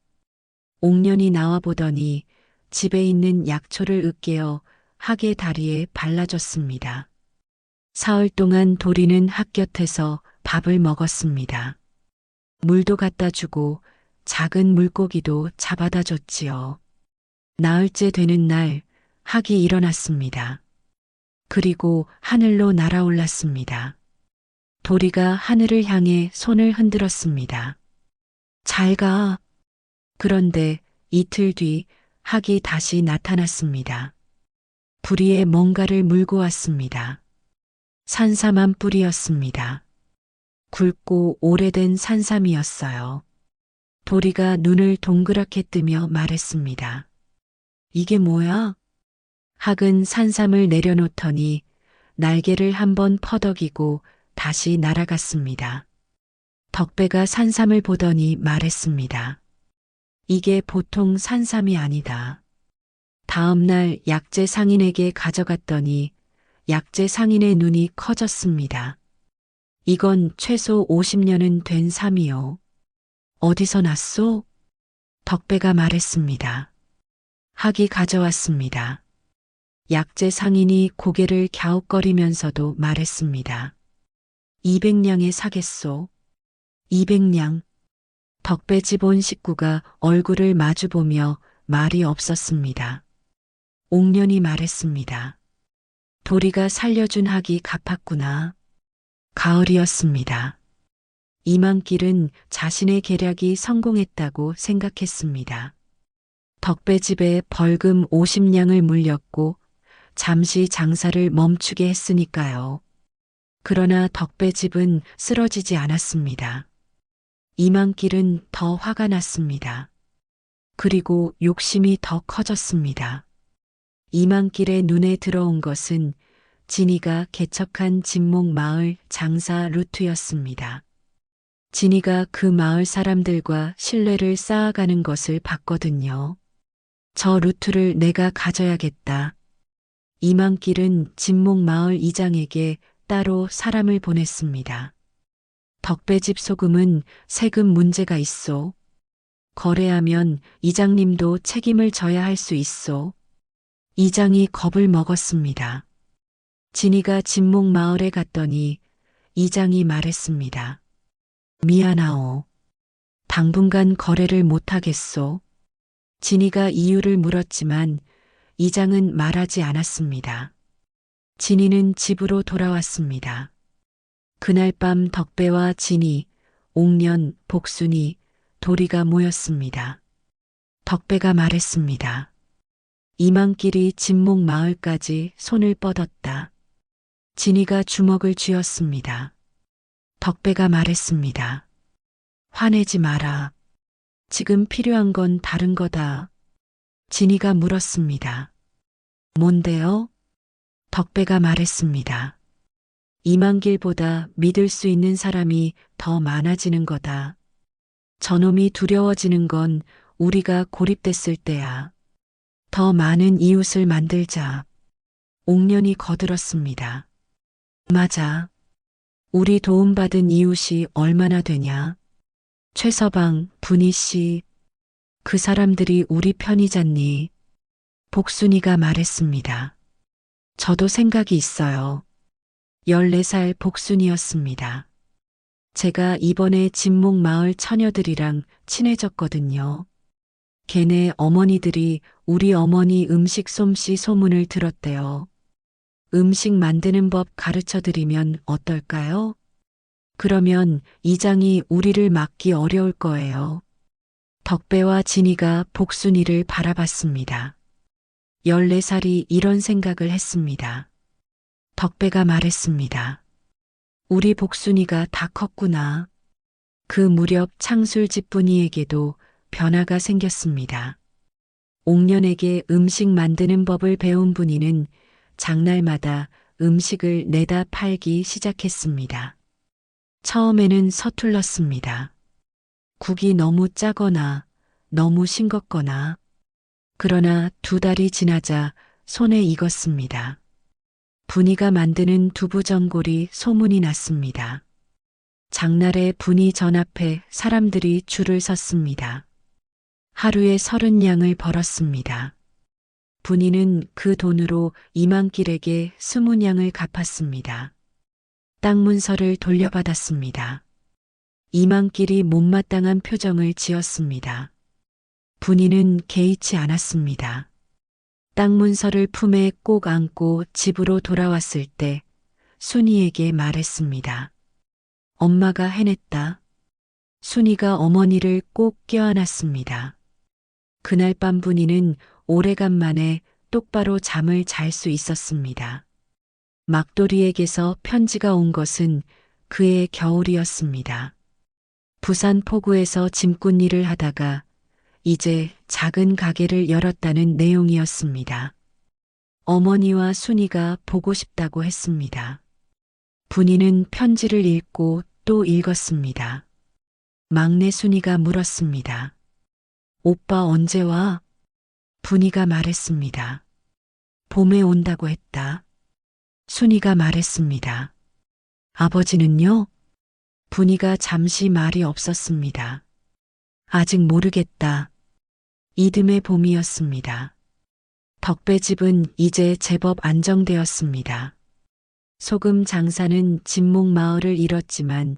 옥년이 나와 보더니 집에 있는 약초를 으깨어 학의 다리에 발라줬습니다. 사흘 동안 도리는 학 곁에서 밥을 먹었습니다. 물도 갖다 주고 작은 물고기도 잡아다 줬지요. 나흘째 되는 날 학이 일어났습니다. 그리고 하늘로 날아올랐습니다. 도리가 하늘을 향해 손을 흔들었습니다. 잘 가. 그런데 이틀 뒤 학이 다시 나타났습니다. 부리에 뭔가를 물고 왔습니다. 산삼한 뿌리였습니다. 굵고 오래된 산삼이었어요. 도리가 눈을 동그랗게 뜨며 말했습니다. 이게 뭐야? 학은 산삼을 내려놓더니 날개를 한번 퍼덕이고 다시 날아갔습니다. 덕배가 산삼을 보더니 말했습니다. 이게 보통 산삼이 아니다. 다음 날 약재 상인에게 가져갔더니 약재 상인의 눈이 커졌습니다. 이건 최소 50년은 된 삼이요. 어디서 났소? 덕배가 말했습니다. 학이 가져왔습니다. 약재 상인이 고개를 갸웃거리면서도 말했습니다. 200냥에 사겠소. 200냥. 덕배 집 온 식구가 얼굴을 마주보며 말이 없었습니다. 옥년이 말했습니다. 도리가 살려준 학이 갚았구나. 가을이었습니다. 이만길은 자신의 계략이 성공했다고 생각했습니다. 덕배 집에 벌금 50냥을 물렸고 잠시 장사를 멈추게 했으니까요. 그러나 덕배 집은 쓰러지지 않았습니다. 이만길은 더 화가 났습니다. 그리고 욕심이 더 커졌습니다. 이만길의 눈에 들어온 것은 진이가 개척한 진목 마을 장사 루트였습니다. 진이가 그 마을 사람들과 신뢰를 쌓아가는 것을 봤거든요. 저 루트를 내가 가져야겠다. 이만길은 진목 마을 이장에게 따로 사람을 보냈습니다. 덕배집 소금은 세금 문제가 있소. 거래하면 이장님도 책임을 져야 할 수 있소. 이장이 겁을 먹었습니다. 진이가 진목 마을에 갔더니 이장이 말했습니다. 미안하오. 당분간 거래를 못하겠소. 진이가 이유를 물었지만 이장은 말하지 않았습니다. 진이는 집으로 돌아왔습니다. 그날 밤 덕배와 진이, 옥년, 복순이, 도리가 모였습니다. 덕배가 말했습니다. 이만길이 진목 마을까지 손을 뻗었다. 진이가 주먹을 쥐었습니다. 덕배가 말했습니다. 화내지 마라. 지금 필요한 건 다른 거다. 진이가 물었습니다. 뭔데요? 덕배가 말했습니다. 이만길보다 믿을 수 있는 사람이 더 많아지는 거다. 저놈이 두려워지는 건 우리가 고립됐을 때야. 더 많은 이웃을 만들자. 옥년이 거들었습니다. 맞아. 우리 도움받은 이웃이 얼마나 되냐? 최서방, 분희 씨, 그 사람들이 우리 편이잖니. 복순이가 말했습니다. 저도 생각이 있어요. 14살 복순이었습니다. 제가 이번에 진목마을 처녀들이랑 친해졌거든요. 걔네 어머니들이 우리 어머니 음식 솜씨 소문을 들었대요. 음식 만드는 법 가르쳐 드리면 어떨까요? 그러면 이장이 우리를 막기 어려울 거예요. 덕배와 진이가 복순이를 바라봤습니다. 14살이 이런 생각을 했습니다. 덕배가 말했습니다. 우리 복순이가 다 컸구나. 그 무렵 창술집 분이에게도 변화가 생겼습니다. 옥년에게 음식 만드는 법을 배운 분이는 장날마다 음식을 내다 팔기 시작했습니다. 처음에는 서툴렀습니다. 국이 너무 짜거나 너무 싱겁거나. 그러나 2달이 지나자 손에 익었습니다. 분이가 만드는 두부전골이 소문이 났습니다. 장날에 분이 전 앞에 사람들이 줄을 섰습니다. 하루에 30냥을 벌었습니다. 분이는 그 돈으로 이만길에게 20냥을 갚았습니다. 땅 문서를 돌려받았습니다. 이만길이 못마땅한 표정을 지었습니다. 분이는 개의치 않았습니다. 땅 문서를 품에 꼭 안고 집으로 돌아왔을 때 순이에게 말했습니다. 엄마가 해냈다. 순이가 어머니를 꼭 껴안았습니다. 그날 밤 분이는 오래간만에 똑바로 잠을 잘 수 있었습니다. 막돌이에게서 편지가 온 것은 그해 겨울이었습니다. 부산 포구에서 짐꾼 일을 하다가 이제 작은 가게를 열었다는 내용이었습니다. 어머니와 순이가 보고 싶다고 했습니다. 분이는 편지를 읽고 또 읽었습니다. 막내 순이가 물었습니다. 오빠 언제 와? 분이가 말했습니다. 봄에 온다고 했다. 순이가 말했습니다. 아버지는요? 분이가 잠시 말이 없었습니다. 아직 모르겠다. 이듬해 봄이었습니다. 덕배 집은 이제 제법 안정되었습니다. 소금 장사는 진목마을을 잃었지만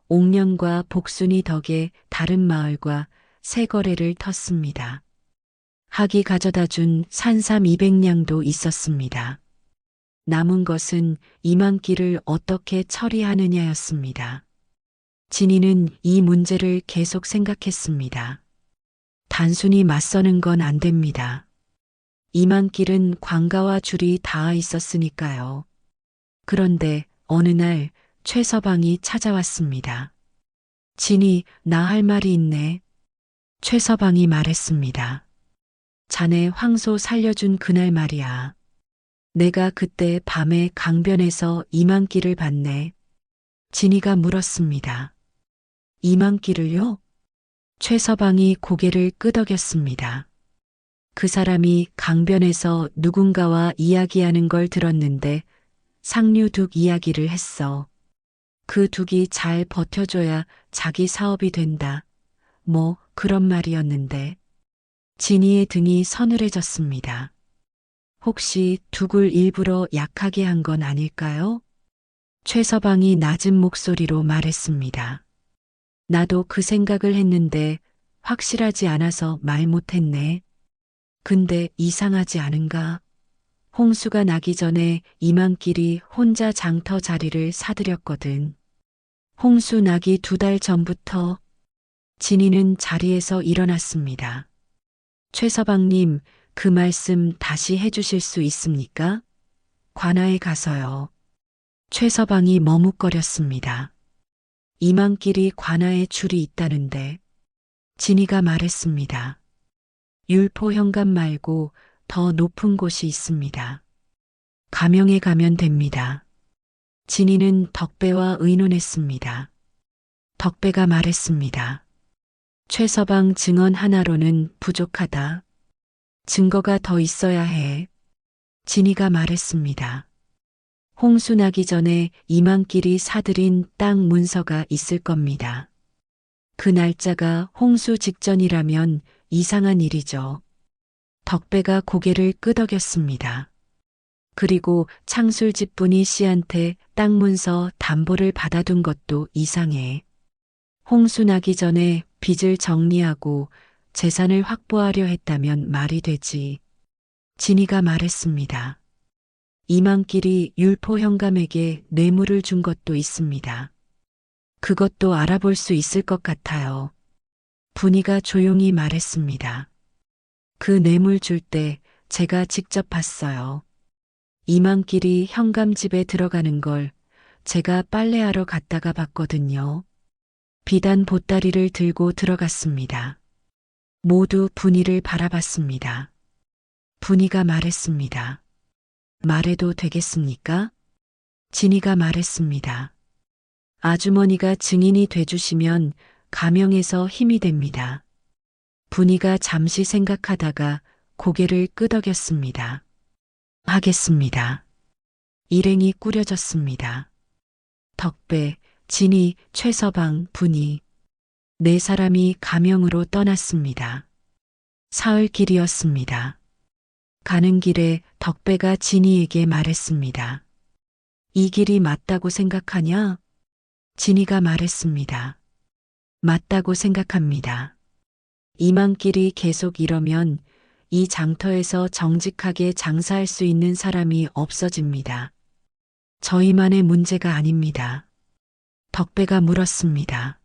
옥년과 복순이 덕에 다른 마을과 새 거래를 텄습니다. 학이 가져다 준 산삼 200냥도 있었습니다. 남은 것은 이만길을 어떻게 처리하느냐였습니다. 진이는 이 문제를 계속 생각했습니다. 단순히 맞서는 건 안 됩니다. 이만길은 관가와 줄이 닿아 있었으니까요. 그런데 어느 날 최서방이 찾아왔습니다. 진이, 나 할 말이 있네. 최서방이 말했습니다. 자네 황소 살려준 그날 말이야. 내가 그때 밤에 강변에서 이만길을 봤네. 진이가 물었습니다. 이만길을요? 최서방이 고개를 끄덕였습니다. 그 사람이 강변에서 누군가와 이야기하는 걸 들었는데 상류둑 이야기를 했어. 그 둑이 잘 버텨줘야 자기 사업이 된다. 뭐 그런 말이었는데. 진이의 등이 서늘해졌습니다. 혹시 둑을 일부러 약하게 한 건 아닐까요? 최서방이 낮은 목소리로 말했습니다. 나도 그 생각을 했는데 확실하지 않아서 말 못했네. 근데 이상하지 않은가? 홍수가 나기 전에 이만길이 혼자 장터 자리를 사들였거든. 홍수 나기 2달 전부터. 진이는 자리에서 일어났습니다. 최서방님, 그 말씀 다시 해주실 수 있습니까? 관아에 가서요. 최서방이 머뭇거렸습니다. 이만길이 관아에 줄이 있다는데. 진이가 말했습니다. 율포 현관 말고 더 높은 곳이 있습니다. 가명에 가면 됩니다. 진이는 덕배와 의논했습니다. 덕배가 말했습니다. 최서방 증언 하나로는 부족하다. 증거가 더 있어야 해. 진이가 말했습니다. 홍수 나기 전에 이만길이 사들인 땅 문서가 있을 겁니다. 그 날짜가 홍수 직전이라면 이상한 일이죠. 덕배가 고개를 끄덕였습니다. 그리고 창술집 분이 씨한테 땅 문서 담보를 받아둔 것도 이상해. 홍수 나기 전에 빚을 정리하고 재산을 확보하려 했다면 말이 되지. 진이가 말했습니다. 이만길이 율포 현감에게 뇌물을 준 것도 있습니다. 그것도 알아볼 수 있을 것 같아요. 분이가 조용히 말했습니다. 그 뇌물 줄 때 제가 직접 봤어요. 이만길이 현감집에 들어가는 걸 제가 빨래하러 갔다가 봤거든요. 비단 보따리를 들고 들어갔습니다. 모두 분이를 바라봤습니다. 분이가 말했습니다. 말해도 되겠습니까? 진이가 말했습니다. 아주머니가 증인이 돼주시면 가명에서 힘이 됩니다. 분이가 잠시 생각하다가 고개를 끄덕였습니다. 하겠습니다. 일행이 꾸려졌습니다. 덕배, 진이, 최서방, 분이 네 사람이 가명으로 떠났습니다. 사흘길이었습니다. 가는 길에 덕배가 진이에게 말했습니다. 이 길이 맞다고 생각하냐? 진이가 말했습니다. 맞다고 생각합니다. 이만길이 계속 이러면 이 장터에서 정직하게 장사할 수 있는 사람이 없어집니다. 저희만의 문제가 아닙니다. 덕배가 물었습니다.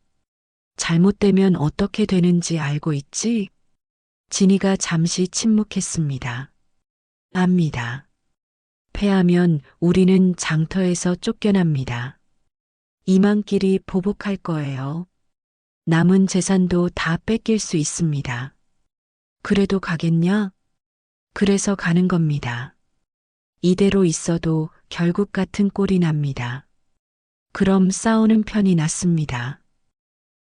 잘못되면 어떻게 되는지 알고 있지? 진이가 잠시 침묵했습니다. 압니다. 패하면 우리는 장터에서 쫓겨납니다. 이만길이 보복할 거예요. 남은 재산도 다 뺏길 수 있습니다. 그래도 가겠냐? 그래서 가는 겁니다. 이대로 있어도 결국 같은 꼴이 납니다. 그럼 싸우는 편이 낫습니다.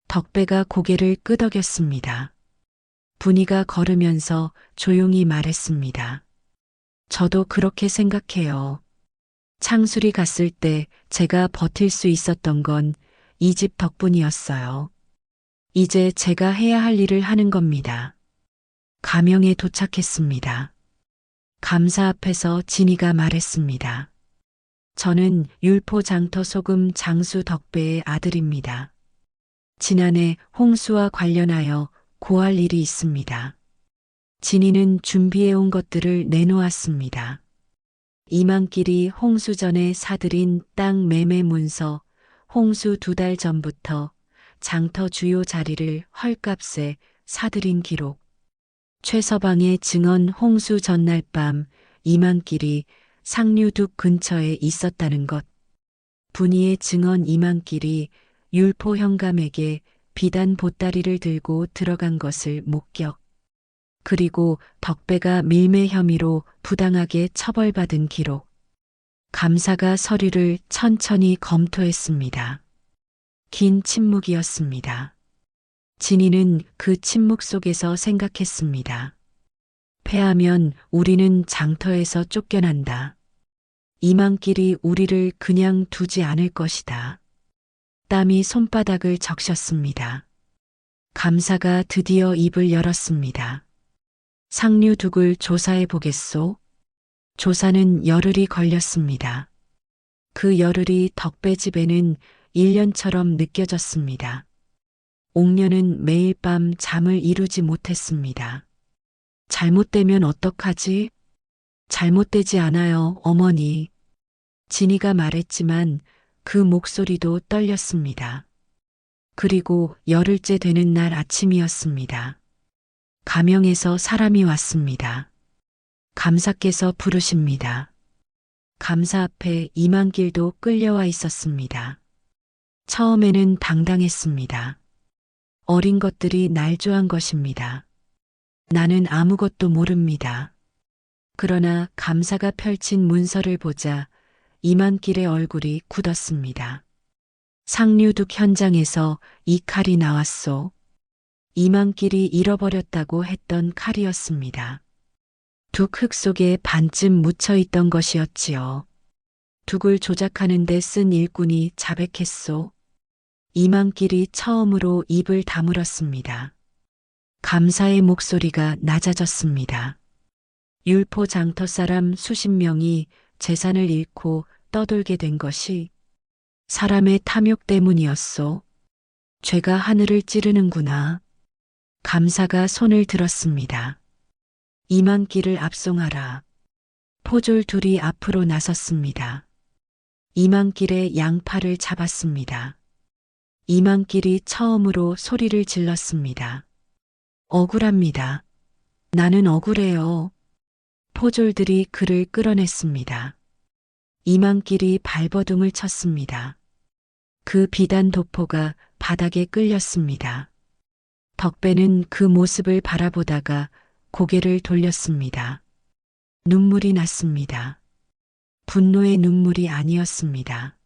덕배가 고개를 끄덕였습니다. 분이가 걸으면서 조용히 말했습니다. 저도 그렇게 생각해요. 창술이 갔을 때 제가 버틸 수 있었던 건 이 집 덕분이었어요. 이제 제가 해야 할 일을 하는 겁니다. 가명에 도착했습니다. 감사 앞에서 진이가 말했습니다. 저는 율포 장터 소금 장수 덕배의 아들입니다. 지난해 홍수와 관련하여 고할 일이 있습니다. 진이는 준비해온 것들을 내놓았습니다. 이만길이 홍수 전에 사들인 땅 매매 문서, 홍수 2달 전부터 장터 주요 자리를 헐값에 사들인 기록, 최서방의 증언 홍수 전날 밤 이만길이 상류둑 근처에 있었다는 것, 분이의 증언 이만길이 율포 현감에게 비단 보따리를 들고 들어간 것을 목격, 그리고 덕배가 밀매 혐의로 부당하게 처벌받은 기록. 감사가 서류를 천천히 검토했습니다. 긴 침묵이었습니다. 진이는 그 침묵 속에서 생각했습니다. 패하면 우리는 장터에서 쫓겨난다. 이만길이 우리를 그냥 두지 않을 것이다. 땀이 손바닥을 적셨습니다. 감사가 드디어 입을 열었습니다. 상류둑을 조사해 보겠소? 조사는 열흘이 걸렸습니다. 그 열흘이 덕배 집에는 1년처럼 느껴졌습니다. 옥녀는 매일 밤 잠을 이루지 못했습니다. 잘못되면 어떡하지? 잘못되지 않아요, 어머니. 진이가 말했지만 그 목소리도 떨렸습니다. 그리고 열흘째 되는 날 아침이었습니다. 가명에서 사람이 왔습니다. 감사께서 부르십니다. 감사 앞에 이만길도 끌려와 있었습니다. 처음에는 당당했습니다. 어린 것들이 날조한 것입니다. 나는 아무것도 모릅니다. 그러나 감사가 펼친 문서를 보자 이만길의 얼굴이 굳었습니다. 상류둑 현장에서 이 칼이 나왔소. 이만길이 잃어버렸다고 했던 칼이었습니다. 둑 흙 속에 반쯤 묻혀 있던 것이었지요. 둑을 조작하는 데 쓴 일꾼이 자백했소. 이만길이 처음으로 입을 다물었습니다. 감사의 목소리가 낮아졌습니다. 율포 장터 사람 수십 명이 재산을 잃고 떠돌게 된 것이 사람의 탐욕 때문이었소. 죄가 하늘을 찌르는구나. 감사가 손을 들었습니다. 이만길을 압송하라. 포졸 둘이 앞으로 나섰습니다. 이만길의 양팔을 잡았습니다. 이만길이 처음으로 소리를 질렀습니다. 억울합니다. 나는 억울해요. 포졸들이 그를 끌어냈습니다. 이만길이 발버둥을 쳤습니다. 그 비단 도포가 바닥에 끌렸습니다. 덕배는 그 모습을 바라보다가 고개를 돌렸습니다. 눈물이 났습니다. 분노의 눈물이 아니었습니다.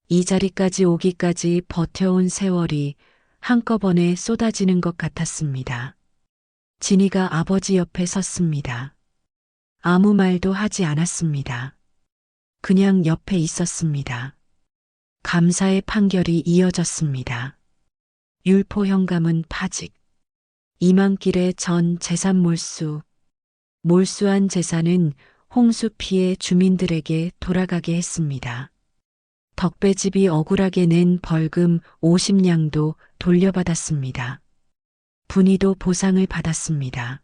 이 자리까지 오기까지 버텨온 세월이 한꺼번에 쏟아지는 것 같았습니다. 진이가 아버지 옆에 섰습니다. 아무 말도 하지 않았습니다. 그냥 옆에 있었습니다. 감사의 판결이 이어졌습니다. 율포 현감은 파직. 이만길의 전 재산 몰수. 몰수한 재산은 홍수 피해 주민들에게 돌아가게 했습니다. 덕배집이 억울하게 낸 벌금 50냥도 돌려받았습니다. 분이도 보상을 받았습니다.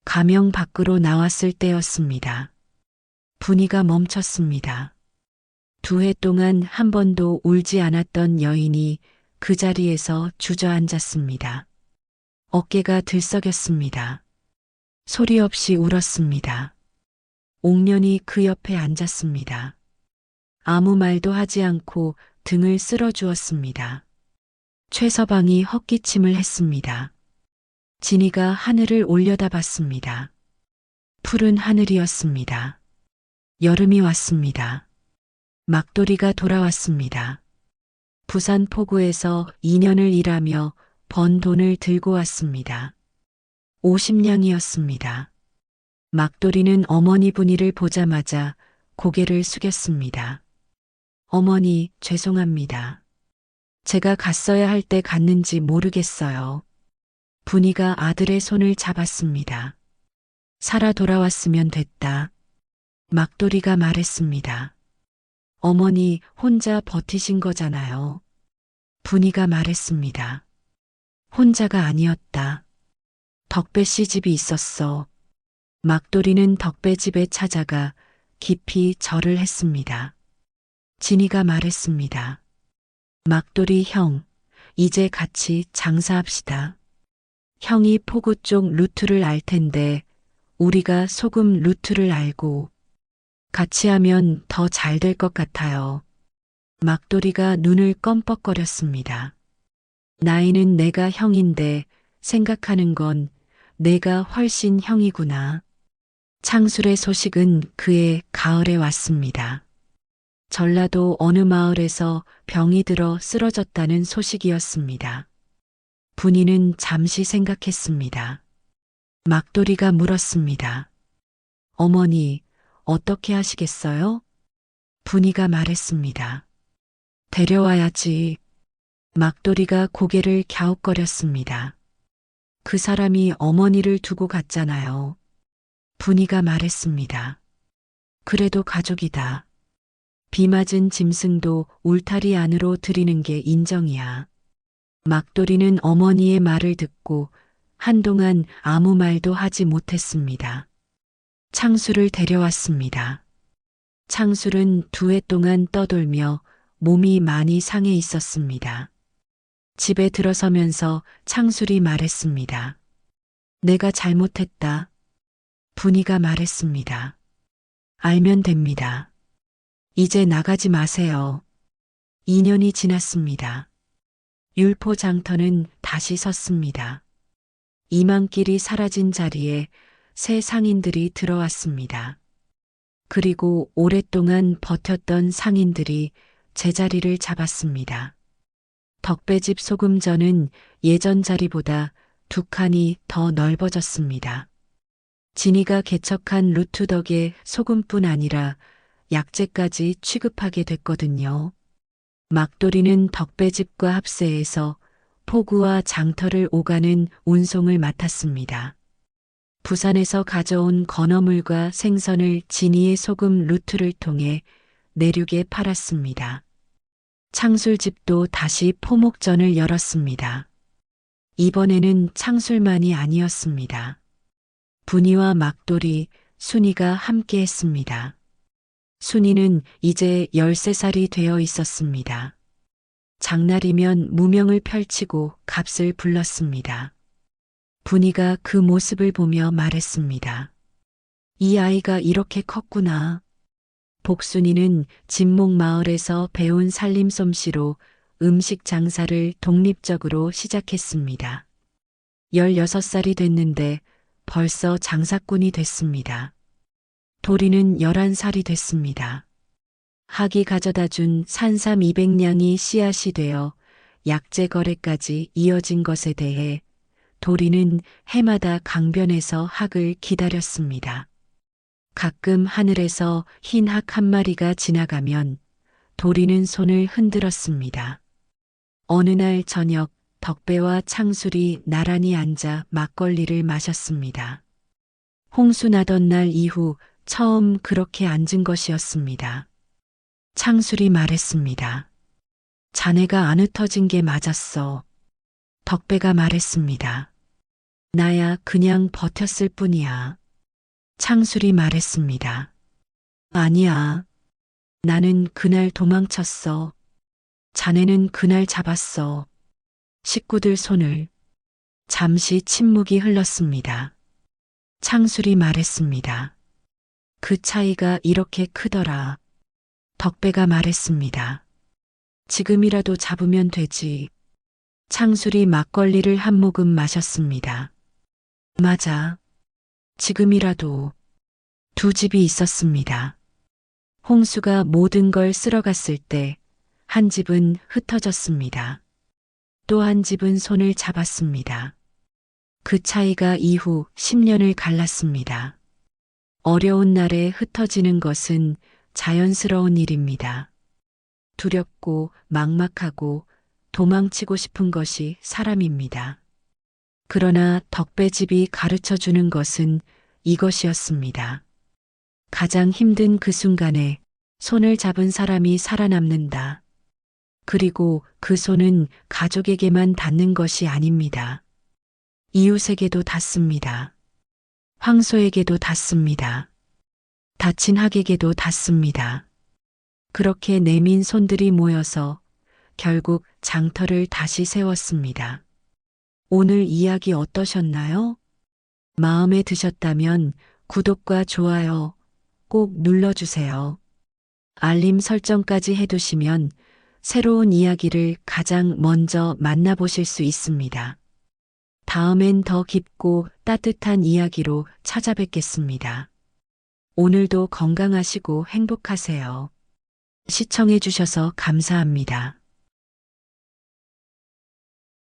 가명 밖으로 나왔을 때였습니다. 분이가 멈췄습니다. 2해 동안 한 번도 울지 않았던 여인이 그 자리에서 주저앉았습니다. 어깨가 들썩였습니다. 소리 없이 울었습니다. 옥년이 그 옆에 앉았습니다. 아무 말도 하지 않고 등을 쓸어주었습니다. 최서방이 헛기침을 했습니다. 진이가 하늘을 올려다봤습니다. 푸른 하늘이었습니다. 여름이 왔습니다. 막돌이가 돌아왔습니다. 부산 포구에서 2년을 일하며 번 돈을 들고 왔습니다. 50냥이었습니다. 막돌이는 어머니 분이를 보자마자 고개를 숙였습니다. 어머니, 죄송합니다. 제가 갔어야 할 때 갔는지 모르겠어요. 분이가 아들의 손을 잡았습니다. 살아 돌아왔으면 됐다. 막돌이가 말했습니다. 어머니 혼자 버티신 거잖아요. 분이가 말했습니다. 혼자가 아니었다. 덕배 씨 집이 있었어. 막돌이는 덕배 집에 찾아가 깊이 절을 했습니다. 진이가 말했습니다. 막돌이 형, 이제 같이 장사합시다. 형이 포구 쪽 루트를 알 텐데 우리가 소금 루트를 알고 같이 하면 더 잘 될 것 같아요. 막돌이가 눈을 껌뻑거렸습니다. 나이는 내가 형인데 생각하는 건 내가 훨씬 형이구나. 창술의 소식은 그해 가을에 왔습니다. 전라도 어느 마을에서 병이 들어 쓰러졌다는 소식이었습니다. 분이는 잠시 생각했습니다. 막돌이가 물었습니다. 어머니, 어떻게 하시겠어요? 분이가 말했습니다. 데려와야지. 막돌이가 고개를 갸웃거렸습니다. 그 사람이 어머니를 두고 갔잖아요. 분이가 말했습니다. 그래도 가족이다. 비 맞은 짐승도 울타리 안으로 들이는 게 인정이야. 막돌이는 어머니의 말을 듣고 한동안 아무 말도 하지 못했습니다. 창수를 데려왔습니다. 창술은 2해 동안 떠돌며 몸이 많이 상해 있었습니다. 집에 들어서면서 창술이 말했습니다. 내가 잘못했다. 분이가 말했습니다. 알면 됩니다. 이제 나가지 마세요. 2년이 지났습니다. 율포 장터는 다시 섰습니다. 이만길이 사라진 자리에 새 상인들이 들어왔습니다. 그리고 오랫동안 버텼던 상인들이 제자리를 잡았습니다. 덕배집 소금전은 예전 자리보다 2칸이 더 넓어졌습니다. 진이가 개척한 루트 덕에 소금뿐 아니라 약재까지 취급하게 됐거든요. 막돌이는 덕배집과 합세해서 포구와 장터를 오가는 운송을 맡았습니다. 부산에서 가져온 건어물과 생선을 진이의 소금 루트를 통해 내륙에 팔았습니다. 창술집도 다시 포목전을 열었습니다. 이번에는 창술만이 아니었습니다. 분이와 막돌이, 순이가 함께 했습니다. 순이는 이제 13살이 되어 있었습니다. 장날이면 무명을 펼치고 값을 불렀습니다. 분이가 그 모습을 보며 말했습니다. 이 아이가 이렇게 컸구나. 복순이는 진목 마을에서 배운 살림 솜씨로 음식 장사를 독립적으로 시작했습니다. 16살이 됐는데 벌써 장사꾼이 됐습니다. 도리는 11살이 됐습니다. 학이 가져다 준 산삼 200냥이 씨앗이 되어 약재 거래까지 이어진 것에 대해 도리는 해마다 강변에서 학을 기다렸습니다. 가끔 하늘에서 흰 학 한 마리가 지나가면 도리는 손을 흔들었습니다. 어느 날 저녁 덕배와 창술이 나란히 앉아 막걸리를 마셨습니다. 홍수 나던 날 이후 처음 그렇게 앉은 것이었습니다. 창술이 말했습니다. 자네가 안 흩어진 게 맞았어. 덕배가 말했습니다. 나야 그냥 버텼을 뿐이야. 창술이 말했습니다. 아니야. 나는 그날 도망쳤어. 자네는 그날 잡았어. 식구들 손을. 잠시 침묵이 흘렀습니다. 창술이 말했습니다. 그 차이가 이렇게 크더라. 덕배가 말했습니다. 지금이라도 잡으면 되지. 창술이 막걸리를 한 모금 마셨습니다. 맞아. 지금이라도. 두 집이 있었습니다. 홍수가 모든 걸 쓸어갔을 때 한 집은 흩어졌습니다. 또 한 집은 손을 잡았습니다. 그 차이가 이후 10년을 갈랐습니다. 어려운 날에 흩어지는 것은 자연스러운 일입니다. 두렵고 막막하고 도망치고 싶은 것이 사람입니다. 그러나 덕배집이 가르쳐 주는 것은 이것이었습니다. 가장 힘든 그 순간에 손을 잡은 사람이 살아남는다. 그리고 그 손은 가족에게만 닿는 것이 아닙니다. 이웃에게도 닿습니다. 황소에게도 닿습니다. 다친 학에게도 닿습니다. 그렇게 내민 손들이 모여서 결국 장터를 다시 세웠습니다. 오늘 이야기 어떠셨나요? 마음에 드셨다면 구독과 좋아요 꼭 눌러주세요. 알림 설정까지 해두시면 새로운 이야기를 가장 먼저 만나보실 수 있습니다. 다음엔 더 깊고 따뜻한 이야기로 찾아뵙겠습니다. 오늘도 건강하시고 행복하세요. 시청해주셔서 감사합니다.